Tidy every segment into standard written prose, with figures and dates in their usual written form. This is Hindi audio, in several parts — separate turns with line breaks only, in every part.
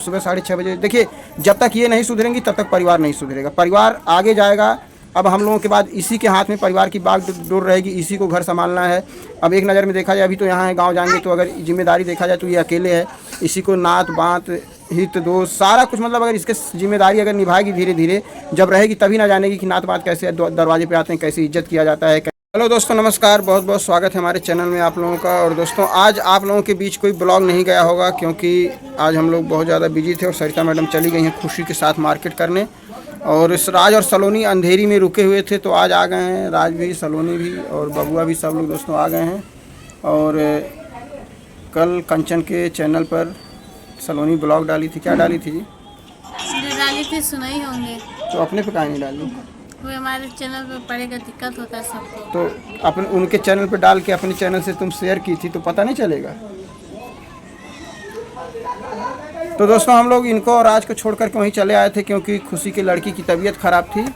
सुबह 6:30 बजे। देखिए, जब तक ये नहीं सुधरेंगी तब तक परिवार नहीं सुधरेगा, परिवार आगे जाएगा। अब हम लोगों के बाद इसी के हाथ में परिवार की बागडोर रहेगी, इसी को घर संभालना है। अब एक नज़र में देखा जाए, अभी तो यहाँ है, गांव जाएंगे तो अगर जिम्मेदारी देखा जाए तो ये अकेले है। इसी को नात बात हित दोस्त सारा कुछ, मतलब अगर इसके जिम्मेदारी अगर निभाएगी धीरे धीरे, जब रहेगी तभी ना जानेगी कि नात बात कैसे दरवाजे पे आते हैं, कैसे इज्जत किया जाता है। हेलो दोस्तों, नमस्कार, बहुत बहुत स्वागत है हमारे चैनल में आप लोगों का। और दोस्तों, आज आप लोगों के बीच कोई ब्लॉग नहीं गया होगा क्योंकि आज हम लोग बहुत ज़्यादा बिजी थे और सरिता मैडम चली गई हैं खुशी के साथ मार्केट करने। और इस राज और सलोनी अंधेरी में रुके हुए थे तो आज आ गए हैं। राज भी, सलोनी भी और बबुआ भी, सब लोग दोस्तों आ गए हैं। और कल कंचन के चैनल पर सलोनी ब्लॉग डाली थी। क्या डाली थी जी?
डाली थी, सुनाई होंगे।
तो अपने पे कहानी डाली?
वो हमारे चैनल पे पड़ेगा, दिक्कत होता है सबको।
तो अपन उनके चैनल पे डाल के अपने चैनल से तुम शेयर की थी तो पता नहीं चलेगा? तो दोस्तों, हम लोग इनको और आज को छोड़ करके वहीं चले आए थे क्योंकि खुशी की लड़की की तबीयत ख़राब थी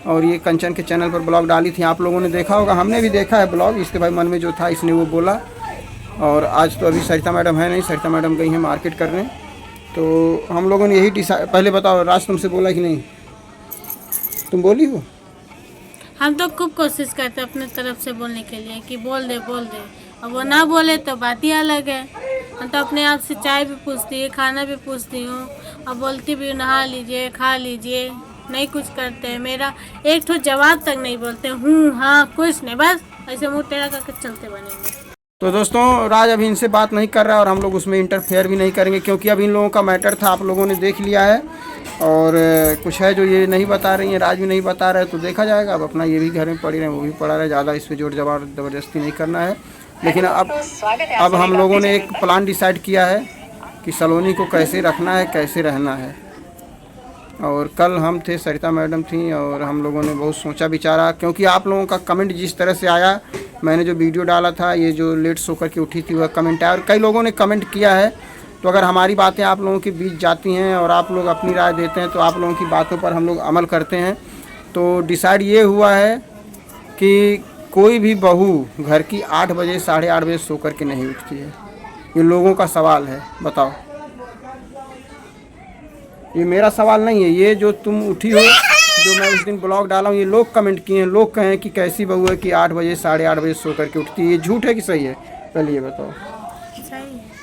और ये कंचन के चैनल पर ब्लॉग डाली थी। आप लोगों ने देखा होगा, हमने भी देखा है ब्लॉग। इसके भाई मन में जो था इसने वो बोला। और आज तो अभी सरिता मैडम है नहीं, सरिता मैडम गई हैं मार्केट करने। तो हम लोगों ने यही डिसाइड, पहले बताओ राज तुमसे बोला कि नहीं? तुम बोली हो?
हम तो खूब कोशिश करते हैं अपने तरफ से बोलने के लिए कि बोल दे बोल दे, अब वो ना बोले तो बात ही अलग है। हम तो अपने आप से चाय भी पूछती है, खाना भी पूछती हूँ और बोलती भी नहा लीजिए, खा लीजिए। नहीं कुछ करते हैं, मेरा एक ठो जवाब तक नहीं बोलते, हाँ कुछ नहीं, बस ऐसे मुँह टेढ़ा करके चलते बनेंगे।
तो दोस्तों, राज अभी इनसे बात नहीं कर रहा है और हम लोग उसमें इंटरफेयर भी नहीं करेंगे क्योंकि अब इन लोगों का मैटर था, आप लोगों ने देख लिया है। और कुछ है जो ये नहीं बता रही हैं, राज भी नहीं बता रहा है, तो देखा जाएगा। अब अपना ये भी घर में पड़ी रहे, वो भी पड़ा रहे, ज़्यादा इस पर जोर ज़बरदस्ती नहीं करना है। लेकिन अब हम लोगों ने एक प्लान डिसाइड किया है कि सलोनी को कैसे रखना है, कैसे रहना है। और कल हम थे, सरिता मैडम थी और हम लोगों ने बहुत सोचा विचारा क्योंकि आप लोगों का कमेंट जिस तरह से आया, मैंने जो वीडियो डाला था, ये जो लेट सो करके उठी थी वह कमेंट आया और कई लोगों ने कमेंट किया है। तो अगर हमारी बातें आप लोगों के बीच जाती हैं और आप लोग अपनी राय देते हैं तो आप लोगों की बातों पर हम लोग अमल करते हैं। तो डिसाइड ये हुआ है कि कोई भी बहू घर की 8 बजे 8:30 बजे सो करके नहीं उठती है। ये लोगों का सवाल है, बताओ। ये मेरा सवाल नहीं है, ये जो तुम उठी हो, जो मैं उस दिन ब्लॉग डाला हूँ, ये लोग कमेंट किए हैं। लोग कहें कि कैसी बहू है कि 8 बजे 8:30 बजे सो करके उठती है। ये झूठ है कि सही है? पहले ये बताओ।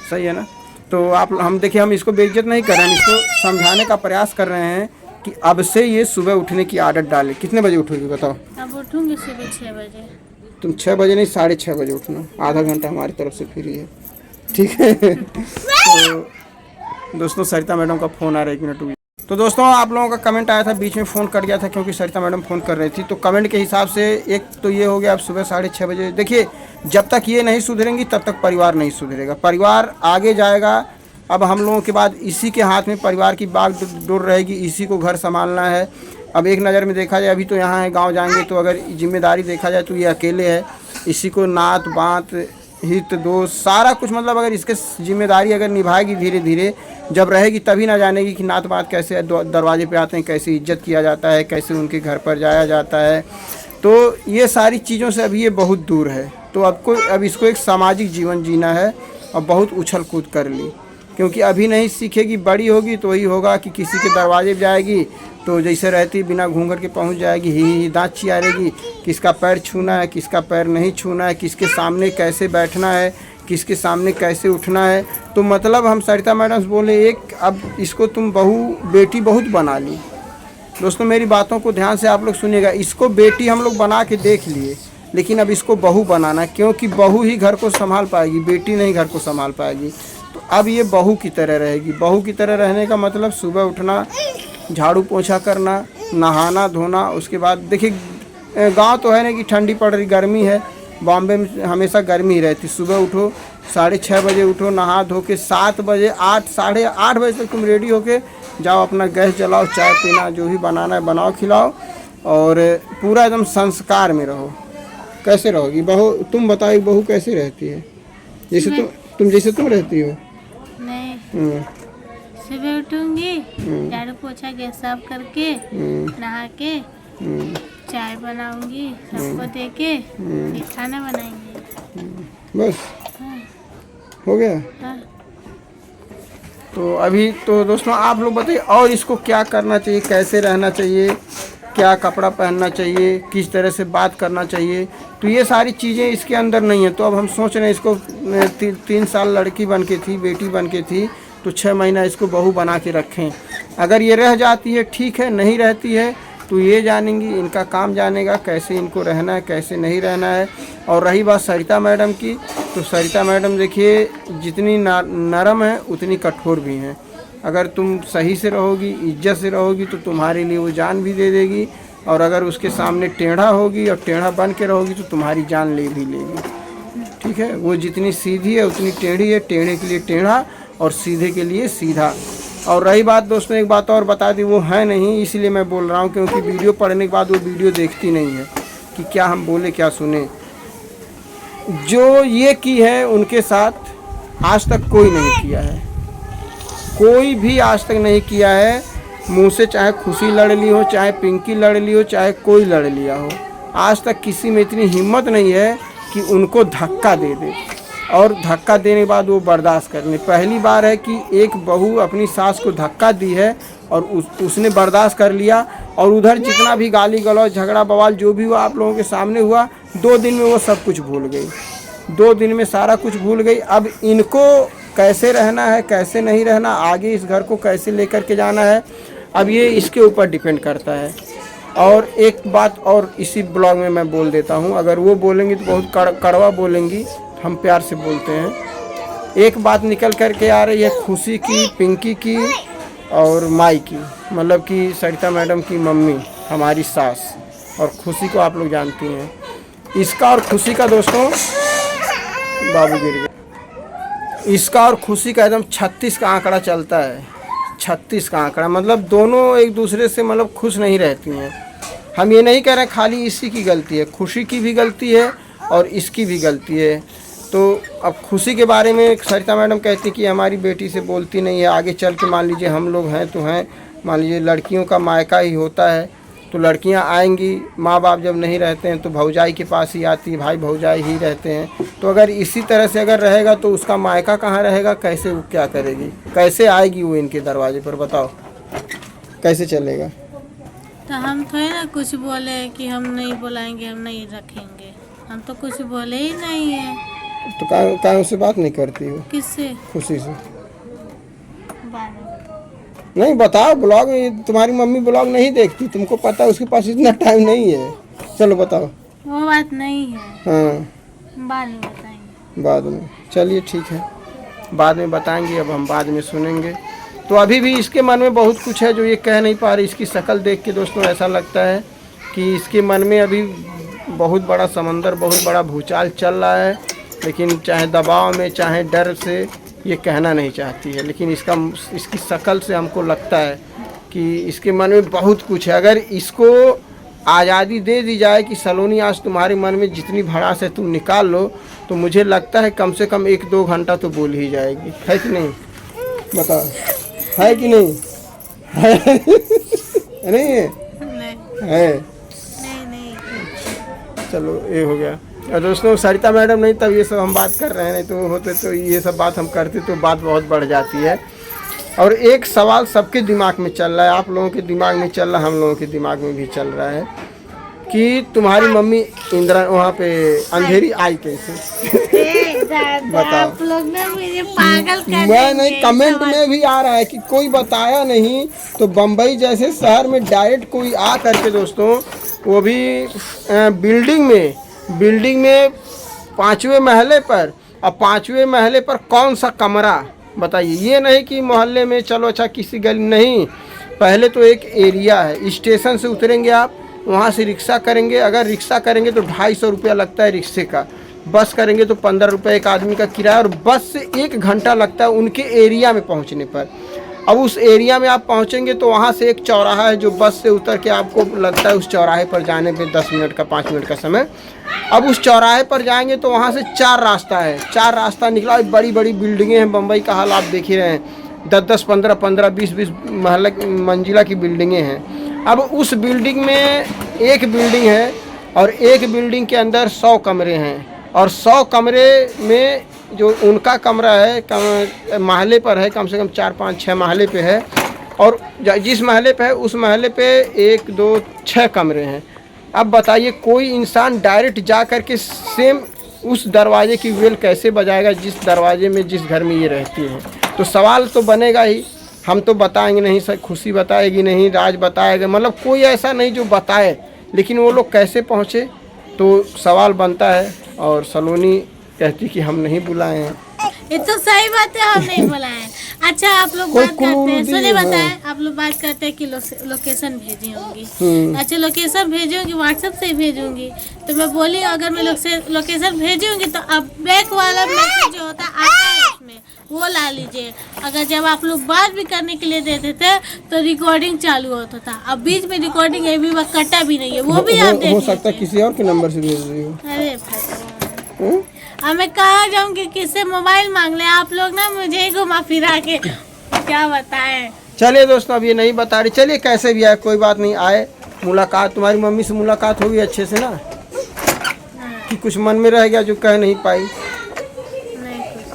सही है ना? तो हम देखिए, हम इसको बेइज्जत नहीं कर रहे हैं, इसको समझाने का प्रयास कर रहे हैं कि अब से ये सुबह उठने की आदत डाले। कितने बजे उठोगी बताओ?
अब उठूंगी सुबह 6 बजे।
तुम 6 बजे नहीं, 6:30 बजे उठना। आधा घंटा हमारी तरफ से फ्री है, ठीक है? तो दोस्तों, सरिता मैडम का फ़ोन आ रहा है, 1 मिनट। तो दोस्तों, आप लोगों का कमेंट आया था, बीच में फ़ोन कट गया था क्योंकि सरिता मैडम फ़ोन कर रही थी। तो कमेंट के हिसाब से एक तो ये हो गया, अब सुबह 6:30 बजे। देखिए, जब तक ये नहीं सुधरेंगी तब तक परिवार नहीं सुधरेगा, परिवार आगे जाएगा। अब हम लोगों के बाद इसी के हाथ में परिवार की बागडोर रहेगी, इसी को घर संभालना है। अब एक नज़र में देखा जाए, अभी तो यहाँ है, गाँव जाएंगे तो अगर जिम्मेदारी देखा जाए तो ये अकेले है। इसी को नात बात हित दोस्त सारा कुछ, मतलब अगर इसके जिम्मेदारी अगर निभाएगी धीरे धीरे, जब रहेगी तभी ना जानेगी कि नात बात कैसे दरवाजे पे आते हैं, कैसे इज्जत किया जाता है, कैसे उनके घर पर जाया जाता है। तो ये सारी चीज़ों से अभी ये बहुत दूर है। तो अब इसको एक सामाजिक जीवन जीना है और बहुत उछल कूद कर ली क्योंकि अभी नहीं सीखेगी, बड़ी होगी तो वही होगा कि किसी के दरवाजे पे जाएगी तो जैसे रहती बिना घूंघट के पहुंच जाएगी, ही दांत चियारेगी, किसका पैर छूना है, किसका पैर नहीं छूना है, किसके सामने कैसे बैठना है, किसके सामने कैसे उठना है। तो मतलब हम सरिता मैडम बोले एक, अब इसको तुम बहू बेटी बहुत बना ली। दोस्तों, मेरी बातों को ध्यान से आप लोग सुनिएगा। इसको बेटी हम लोग बना के देख लिए, लेकिन अब इसको बहू बनाना, क्योंकि बहू ही घर को संभाल पाएगी, बेटी नहीं घर को संभाल पाएगी। तो अब ये बहू की तरह रहेगी। बहू की तरह रहने का मतलब सुबह उठना, झाड़ू पोछा करना, नहाना धोना। उसके बाद देखिए, गांव तो है ना कि ठंडी पड़ रही, गर्मी है, बॉम्बे में हमेशा गर्मी ही रहती। सुबह उठो, 6:30 बजे उठो, नहा धो के 7 बजे 8 8:30 बजे तक तुम रेडी होके जाओ, अपना गैस जलाओ, चाय पीना जो भी बनाना है बनाओ, खिलाओ और पूरा एकदम संस्कार में रहो। कैसे रहोगी बहू? तुम बताओ, बहू कैसे रहती है? जैसे तुम जैसे तुम रहती हो?
नहीं, सुबह उठूंगी, झाड़ू पोछा गैस साफ करके, नहा के चाय बनाऊंगी, सबको दे के फिर खाना बनाएंगे,
बस।
हाँ।
हो गया।
हाँ।
तो तो अभी तो दोस्तों आप लोग बताइए और इसको क्या करना चाहिए, कैसे रहना चाहिए, क्या कपड़ा पहनना चाहिए, किस तरह से बात करना चाहिए। तो ये सारी चीज़ें इसके अंदर नहीं है। तो अब हम सोच रहे हैं इसको 3 साल लड़की बन के थी, बेटी बन के थी, तो 6 महीना इसको बहू बना के रखें। अगर ये रह जाती है ठीक है, नहीं रहती है तो ये जानेंगी, इनका काम जानेगा कैसे इनको रहना है, कैसे नहीं रहना है। और रही बात सरिता मैडम की, तो सरिता मैडम देखिए जितनी नरम है उतनी कठोर भी हैं। अगर तुम सही से रहोगी, इज्जत से रहोगी, तो तुम्हारे लिए वो जान भी दे देगी। और अगर उसके सामने टेढ़ा होगी और टेढ़ा बन के रहोगी तो तुम्हारी जान ले भी लेगी। ठीक है, वो जितनी सीधी है उतनी टेढ़ी है, टेढ़े के लिए टेढ़ा और सीधे के लिए सीधा। और रही बात दोस्तों, एक बात और बता दी, वो है नहीं इसलिए मैं बोल रहा हूँ, क्योंकि वीडियो पढ़ने के बाद वो वीडियो देखती नहीं है कि क्या हम बोले क्या सुने। जो ये की है उनके साथ आज तक कोई नहीं किया है, कोई भी आज तक नहीं किया है। मुँह से चाहे खुशी लड़ ली हो, चाहे पिंकी लड़ ली हो, चाहे कोई लड़ लिया हो, आज तक किसी में इतनी हिम्मत नहीं है कि उनको धक्का दे दे और धक्का देने के बाद वो बर्दाश्त कर ले। पहली बार है कि एक बहू अपनी सास को धक्का दी है और उसने बर्दाश्त कर लिया। और उधर जितना भी गाली गलौज, झगड़ा बवाल जो भी हुआ आप लोगों के सामने हुआ, 2 दिन में वो सब कुछ भूल गई, 2 दिन में सारा कुछ भूल गई। अब इनको कैसे रहना है, कैसे नहीं रहना, आगे इस घर को कैसे लेकर के जाना है, अब ये इसके ऊपर डिपेंड करता है। और एक बात और इसी ब्लॉग में मैं बोल देता हूँ, अगर वो बोलेंगी तो बहुत कड़वा बोलेंगी, हम प्यार से बोलते हैं। एक बात निकल कर के आ रही है खुशी की, पिंकी की और माई की, मतलब कि सरिता मैडम की मम्मी हमारी सास, और खुशी को आप लोग जानती हैं। इसका और खुशी का दोस्तों, बाबू गिर गए, इसका और खुशी का एकदम 36 का आंकड़ा चलता है। 36 का आंकड़ा मतलब दोनों एक दूसरे से मतलब खुश नहीं रहती हैं। हम ये नहीं कह रहे खाली इसी की गलती है, खुशी की भी गलती है और इसकी भी गलती है। तो अब खुशी के बारे में सरिता मैडम कहती कि हमारी बेटी से बोलती नहीं है, आगे चल के मान लीजिए हम लोग हैं तो हैं, मान लीजिए लड़कियों का मायका ही होता है, तो लड़कियां आएंगी, माँ बाप जब नहीं रहते हैं तो भौजाई के पास ही आती, भाई भौजाई ही रहते हैं। तो अगर इसी तरह से अगर रहेगा तो उसका मायका कहाँ रहेगा, कैसे वो क्या करेगी, कैसे आएगी वो इनके दरवाजे पर, बताओ कैसे चलेगा।
तो हम थोड़े ना कुछ बोले कि हम नहीं बुलाएंगे, हम नहीं रखेंगे, हम तो कुछ बोले ही नहीं है।
तो क्या उससे बात नहीं करती हो?
किससे?
खुशी से। नहीं बताओ, ब्लॉग तुम्हारी मम्मी ब्लॉग नहीं देखती, तुमको पता है उसके पास इतना टाइम नहीं है। चलो बताओ।
वो बात नहीं है।
हाँ
बाद में बताएंगे।
बाद में, चलिए ठीक है, बाद में बताएंगे, अब हम बाद में सुनेंगे। तो अभी भी इसके मन में बहुत कुछ है जो ये कह नहीं पा रही। इसकी शक्ल देख के दोस्तों ऐसा लगता है कि इसके मन में अभी बहुत बड़ा समंदर, बहुत बड़ा भूचाल चल रहा है, लेकिन चाहे दबाव में चाहे डर से ये कहना नहीं चाहती है। लेकिन इसकी शक्ल से हमको लगता है कि इसके मन में बहुत कुछ है। अगर इसको आज़ादी दे दी जाए कि सलोनी आज तुम्हारे मन में जितनी भड़ास है तुम निकाल लो, तो मुझे लगता है कम से कम 1-2 घंटा तो बोल ही जाएगी, है कि नहीं? बताओ, है कि नहीं? है नहीं है? है।
नहीं।
चलो ये हो गया। और दोस्तों सरिता मैडम नहीं तब ये सब हम बात कर रहे हैं, नहीं तो होते तो ये सब बात हम करते तो बात बहुत बढ़ जाती है। और एक सवाल सबके दिमाग में चल रहा है, आप लोगों के दिमाग में चल रहा है, हम लोगों के दिमाग में भी चल रहा है कि तुम्हारी मम्मी इंदिरा वहाँ पे अंधेरी आई कैसे? बताओ।
आप लोग ना मुझे पागल कर
मैं नहीं, कमेंट में भी आ रहा है कि कोई बताया नहीं। तो बम्बई जैसे शहर में डायरेक्ट कोई आ करके दोस्तों, वो भी बिल्डिंग में 5वें महले पर, अब 5वें महले पर कौन सा कमरा बताइए। ये नहीं कि मोहल्ले में चलो अच्छा किसी गली, नहीं, पहले तो एक एरिया है। स्टेशन से उतरेंगे आप, वहाँ से रिक्शा करेंगे, अगर रिक्शा करेंगे तो 250 रुपया लगता है रिक्शे का, बस करेंगे तो 15 रुपये एक आदमी का किराया, और बस से 1 घंटा लगता है उनके एरिया में पहुँचने पर। अब उस एरिया में आप पहुँचेंगे तो वहाँ से एक चौराहा है जो बस से उतर के आपको लगता है उस चौराहे पर जाने पे 10 मिनट का 5 मिनट का समय। अब उस चौराहे पर जाएंगे तो वहाँ से 4 रास्ता है, 4 रास्ता निकला, बड़ी बड़ी बिल्डिंगें हैं। बम्बई का हाल आप देख ही रहे हैं, 10-10, 15-15, 20-20 मंजिला की बिल्डिंगें हैं। अब उस बिल्डिंग में एक बिल्डिंग है और एक बिल्डिंग के अंदर 100 कमरे हैं, और 100 कमरे में जो उनका कमरा है महले पर है, कम से कम 4-5-6 महले पे है, और जिस महले पे है उस महले पे 1-2-6 कमरे हैं। अब बताइए कोई इंसान डायरेक्ट जा कर के सेम उस दरवाजे की बेल कैसे बजाएगा जिस दरवाजे में, जिस घर में ये रहती है? तो सवाल तो बनेगा ही। हम तो बताएंगे नहीं सर, खुशी बताएगी नहीं, राज बताएगा, मतलब कोई ऐसा नहीं जो बताए, लेकिन वो लोग कैसे पहुँचे तो सवाल बनता है। और सलोनी कहती कि हम नहीं बुलाए हैं।
ये तो सही बात है, हम नहीं बुलाए। अच्छा आप लोग बात करते हैं, सुनिए बताएं, आप लोग बात करते हैं कि लोकेशन भेजी होंगी। अच्छा लोकेशन भेजी होंगी, व्हाट्सएप से ही भेजूंगी। तो मैं बोली अगर मैं लोकेशन भेजी होंगी तो अब बैक वाला मैसेज जो होता आता है उसमें वो ला लीजिए। अगर जब आप लोग बात भी करने के लिए देते थे तो रिकॉर्डिंग चालू होता था, अब बीच में रिकॉर्डिंग अभी वक्त कटा भी नहीं है, वो भी आप देख
हो सकता है किसी और के नंबर से भेज रही हो।
अरे अब मैं कहाँ जाऊँगी, किससे मोबाइल मांग ले? आप लोग ना मुझे ही घुमा फिरा के क्या बताएं।
चलिए दोस्तों अब ये नहीं बता रही, चलिए कैसे भी आए कोई बात नहीं, आए मुलाकात, तुम्हारी मम्मी से मुलाकात होगी अच्छे से ना? कि कुछ मन में रह गया जो कह नहीं पाई?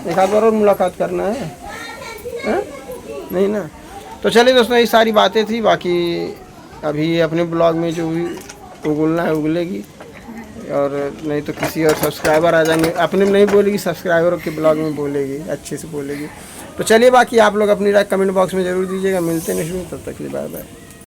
एक आध बार और मुलाकात करना है, नहीं ना? तो चलिए दोस्तों ये सारी बातें थी, बाकी अभी अपने ब्लॉग में जो भी उगलना है उगलेगी, और नहीं तो किसी और सब्सक्राइबर आ जाएंगे, अपने में नहीं बोलेगी, सब्सक्राइबरों के ब्लॉग में बोलेगी, अच्छे से बोलेगी। तो चलिए बाकी आप लोग अपनी राय कमेंट बॉक्स में ज़रूर दीजिएगा। मिलते हैं नेक्स्ट वीडियो, तब तक के लिए बाय बाय।